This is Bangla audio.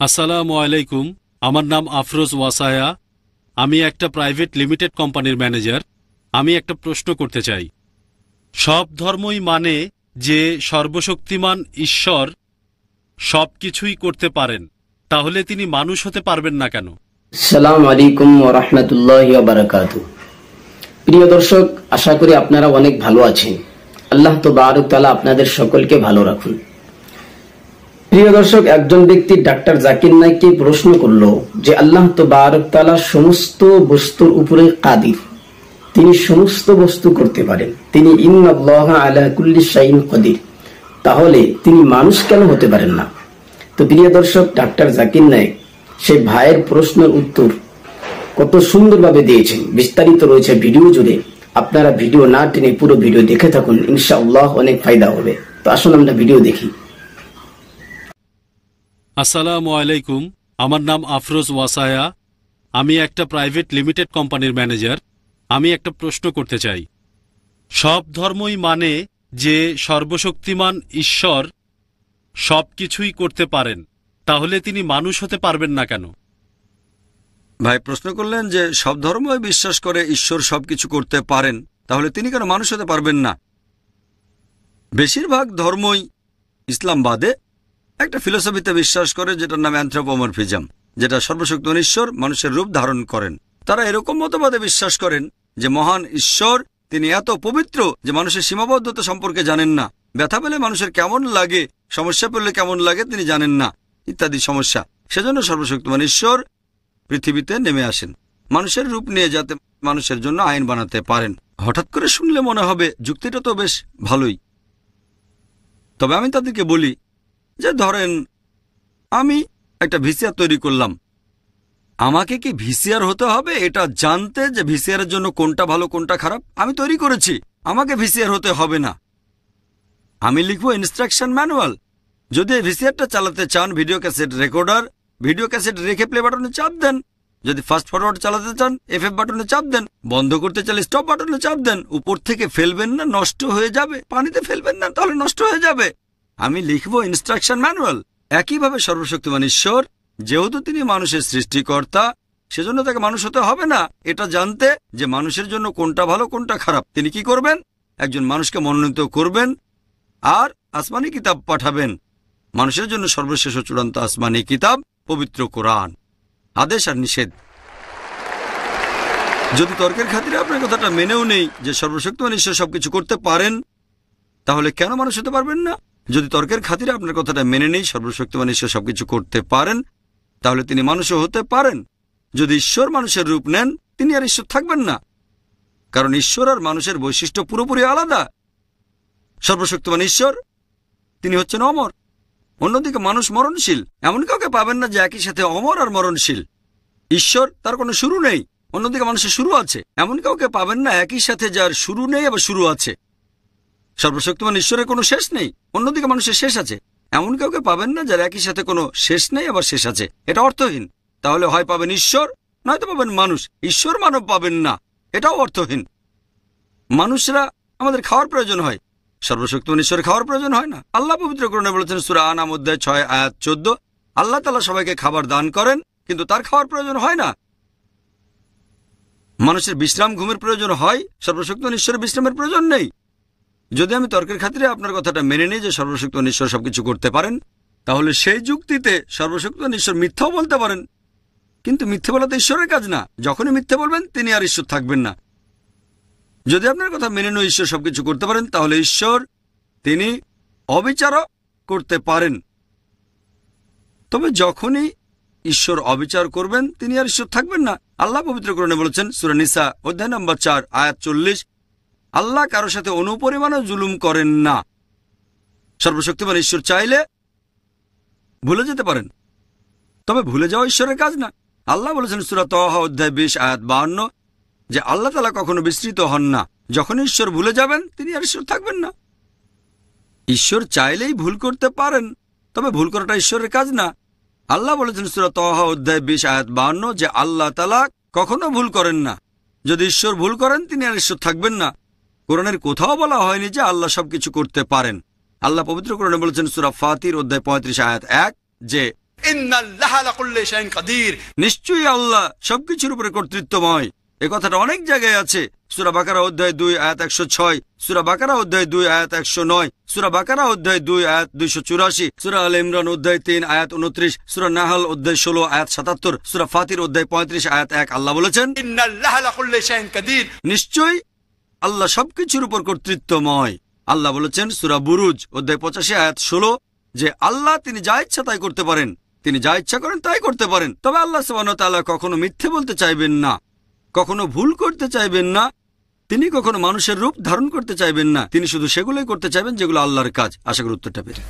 আসসালামু আলাইকুম। আমার নাম আফরোজ ওয়াসায়া। আমি একটা প্রাইভেট লিমিটেড কোম্পানির ম্যানেজার। আমি একটা প্রশ্ন করতে চাই। সব ধর্মই মানে যে সর্বশক্তিমান ঈশ্বর সবকিছুই করতে পারেন, তাহলে তিনি মানুষ হতে পারবেন না কেন? আসসালামু আলাইকুম ওয়া রাহমাতুল্লাহি ওয়া বারাকাতুহু। প্রিয় দর্শক, আশা করি আপনারা অনেক ভালো আছেন। আল্লাহ তাবারক তাআলা আপনাদের সকলকে ভালো রাখুন। প্রিয় দর্শক, একজন ব্যক্তি ডাক্তার জাকির নায়েককে প্রশ্ন করলো যে আল্লাহ তাবারক তাআলা সমস্ত বস্তুর উপরে কাদির, তিনি সমস্ত বস্তু করতে পারেন, তিনি ইন্নাল্লাহা আলা কুল্লি শাইইন কাদির, তাহলে তিনি মানুষ কেন হতে পারেন না? তো প্রিয় দর্শক, ডাক্তার জাকির নায়েক সেই ভাইয়ের প্রশ্নের উত্তর কত সুন্দরভাবে দিয়েছেন, বিস্তারিত রয়েছে ভিডিও জুড়ে। আপনারা ভিডিও না টেনে পুরো ভিডিও দেখে থাকুন, ইনশাআল্লাহ অনেক ফায়দা হবে। তো আসুন আমরা ভিডিও দেখি। আসসালামু আলাইকুম। আমার নাম আফরোজ ওয়াসায়া। আমি একটা প্রাইভেট লিমিটেড কোম্পানির ম্যানেজার। আমি একটা প্রশ্ন করতে চাই। সব ধর্মই মানে যে সর্বশক্তিমান ঈশ্বর সবকিছুই করতে পারেন, তাহলে তিনি মানুষ হতে পারবেন না কেন? ভাই প্রশ্ন করলেন যে সব ধর্মই বিশ্বাস করে ঈশ্বর সবকিছু করতে পারেন, তাহলে তিনি কেন মানুষ হতে পারবেন না? বেশিরভাগ ধর্মই ইসলাম বাদে একটা ফিলোসফিতে বিশ্বাস করে, যেটার নাম অ্যানথ্রোপোমরফিজম, যেটা সর্বশক্তিমান ঈশ্বর মানুষের রূপ ধারণ করেন। তারা এরকম মতবাদে বিশ্বাস করেন যে মহান ঈশ্বর তিনি এত পবিত্র যে মানুষের সীমাবদ্ধতা সম্পর্কে জানেন না, ব্যথা পেলে মানুষের কেমন লাগে, সমস্যা পেলে কেমন লাগে তিনি জানেন না, ইত্যাদি সমস্যা। সেজন্য সর্বশক্তিমান ঈশ্বর পৃথিবীতে নেমে আসেন মানুষের রূপ নিয়ে, যাতে মানুষের জন্য আইন বানাতে পারেন। হঠাৎ করে শুনলে মনে হবে যুক্তিটা তো বেশ ভালোই, তবে আমি তাদেরকে বলি যে ধরেন আমি একটা ভিসিআর তৈরি করলাম, আমাকে কি ভিসিআর হতে হবে এটা জানতে যে ভিসিআর এর জন্য কোনটা ভালো কোনটা খারাপ? আমি তৈরি করেছি, আমাকে ভিসিআর হতে হবে না। আমি লিখবো ইনস্ট্রাকশন ম্যানুয়াল। যদি ভিসিআরটা চালাতে চান video cassette recorder, video cassette রেখে প্লে বাটনে চাপ দেন। যদি ফাস্ট ফরওয়ার্ড চালাতে চান এফএফ বাটনে চাপ দেন। বন্ধ করতে চাইলে স্টপ বাটনে চাপ দেন। উপর থেকে ফেলবেন না, নষ্ট হয়ে যাবে। পানিতে ফেলবেন না, তাহলে নষ্ট হয়ে যাবে। আমি লিখবো ইনস্ট্রাকশন ম্যানুয়াল। একইভাবে সর্বশক্তিমান ঈশ্বর, যেহেতু তিনি মানুষের সৃষ্টিকর্তা, সেজন্য তাকে মানুষ হতে হবে না এটা জানতে যে মানুষের জন্য কোনটা ভালো কোনটা খারাপ। তিনি কি করবেন? একজন মানুষকে মনোনীত করবেন আর আসমানি কিতাব পাঠাবেন। মানুষের জন্য সর্বশেষ ও চূড়ান্ত আসমানি কিতাব পবিত্র কোরআন, আদেশ আর নিষেধ। যদি তর্কের খাতিরে আপনার কথাটা মেনেও নেই যে সর্বশক্তিমান ঈশ্বর সবকিছু করতে পারেন, তাহলে কেন মানুষ হতে পারবেন না? যদি তর্কের খাতিরে আপনার কথাটা মেনে নেই সর্বশক্তিমান ঈশ্বর সবকিছু করতে পারেন, তাহলে তিনি মানুষও হতে পারেন। যদি ঈশ্বর মানুষের রূপ নেন, তিনি আর ঈশ্বর থাকবেন না, কারণ ঈশ্বর আর মানুষের বৈশিষ্ট্য পুরোপুরি আলাদা। সর্বশক্তিমান ঈশ্বর তিনি হচ্ছেন অমর, অন্যদিকে মানুষ মরণশীল। এমন কাউকে পাবেন না যে একই সাথে অমর আর মরণশীল। ঈশ্বর তার কোনো শুরু নেই, অন্যদিকে মানুষের শুরু আছে। এমন কাউকে পাবেন না একই সাথে যার শুরু নেই আবার শুরু আছে। সর্বশক্তিমান ঈশ্বরের কোনো শেষ নেই, অন্যদিকে মানুষের শেষ আছে। এমন কাউকে পাবেন না যার একই সাথে কোনো শেষ নেই আবার শেষ আছে। এটা অর্থহীন। তাহলে হয় পাবেন ঈশ্বর, নয়তো পাবেন মানুষ। ঈশ্বর মানব পাবেন না, এটাও অর্থহীন। মানুষরা আমাদের খাওয়ার প্রয়োজন হয়, সর্বশক্তিমান ঈশ্বরের খাওয়ার প্রয়োজন হয় না। আল্লাহ পবিত্র কোরআনে বলেছেন সূরা আনাম অধ্যায় 6 আয়াত 14, আল্লাহ তাআলা সবাইকে খাবার দান করেন, কিন্তু তার খাওয়ার প্রয়োজন হয় না। মানুষের বিশ্রাম ঘুমের প্রয়োজন হয়, সর্বশক্তিমান ঈশ্বরের বিশ্রামের প্রয়োজন নেই। যদি আমি তর্কের খাতিরে আপনার কথাটা মেনে নিই যে সর্বশক্তিমান ঈশ্বর সবকিছু করতে পারেন, তাহলে সেই যুক্তিতে সর্বশক্তিমান ঈশ্বর মিথ্যাও বলতে পারেন, কিন্তু মিথ্যে বলা তো ঈশ্বরের কাজ না। যখনই মিথ্যে বলবেন তিনি আর ঈশ্বর থাকবেন না। যদি আপনার কথা মেনে নিয়ে ঈশ্বর সবকিছু করতে পারেন, তাহলে ঈশ্বর তিনি অবিচারও করতে পারেন। তবে যখনই ঈশ্বর অবিচার করবেন তিনি আর ঈশ্বর থাকবেন না। আল্লাহ পবিত্র কোরআনে বলেছেন সূরা নিসা অধ্যায় নম্বর 4 আয়াত 40, আল্লাহ কারো সাথে অনুপরিমাণও জুলুম করেন না। সর্বশক্তিমান ঈশ্বর চাইলে ভুলে যেতে পারেন, তবে ভুলে যাওয়া ঈশ্বরের কাজ না। আল্লাহ বলেছেন সূরা তাহা অধ্যায় 20 আয়াত 52 যে আল্লাহ তাআলা কখনো বিস্মৃত হন না। যখন ঈশ্বর ভুলে যাবেন তিনি আর ঈশ্বর থাকবেন না। ঈশ্বর চাইলেই ভুল করতে পারেন, তবে ভুল করাটা ঈশ্বরের কাজ না। আল্লাহ বলেছেন সূরা তাহা অধ্যায় 20 আয়াত 52 যে আল্লাহ তাআলা কখনো ভুল করেন না। যদি ঈশ্বর ভুল করেন তিনি আর ঈশ্বর থাকবেন না। কোরআনের কোথাও বলা হয়নি যে আল্লাহ সবকিছু করতে পারেন। আল্লাহ পবিত্র কোরআনে বলেছেন সূরা ফাতির অধ্যায় 35 আয়াত 1 যে ইন্নাল্লাহা আলা কুল্লি শাইইন কাদির। নিশ্চয়ই আল্লাহ সবকিছুর উপরে কর্তৃত্বময়। এ কথাটা অনেক জায়গায় আছে। সূরা বাকারা অধ্যায় 2 আয়াত 106, সূরা বাকারা অধ্যায় 2 আয়াত 109, সূরা বাকারা অধ্যায় 2 আয়াত 284, সূরা আল ইমরান অধ্যায় 3 আয়াত 29, সূরা নাহল অধ্যায় 16 আয়াত 77, সূরা ফাতির অধ্যায় 35 আয়াত 1। আল্লাহ বলেছেন ইন্নাল্লাহা আলা কুল্লি শাইইন কাদির। নিশ্চয়ই আল্লাহ সবকিছুর উপর কর্তৃত্বময়। আল্লাহ বলেছেন সূরা বুরুজ অধ্যায় 85 আয়াত 16 যে আল্লাহ তিনি যা ইচ্ছা তাই করতে পারেন, তিনি যা ইচ্ছা করেন তাই করতে পারেন। তবে আল্লাহ সুবহানাহু ওয়া তাআলা কখনো মিথ্যে বলতে চাইবেন না, কখনো ভুল করতে চাইবেন না, তিনি কখনো মানুষের রূপ ধারণ করতে চাইবেন না। তিনি শুধু সেগুলোই করতে চাইবেন যেগুলো আল্লাহর কাজ। আশা করি উত্তরটা পেরে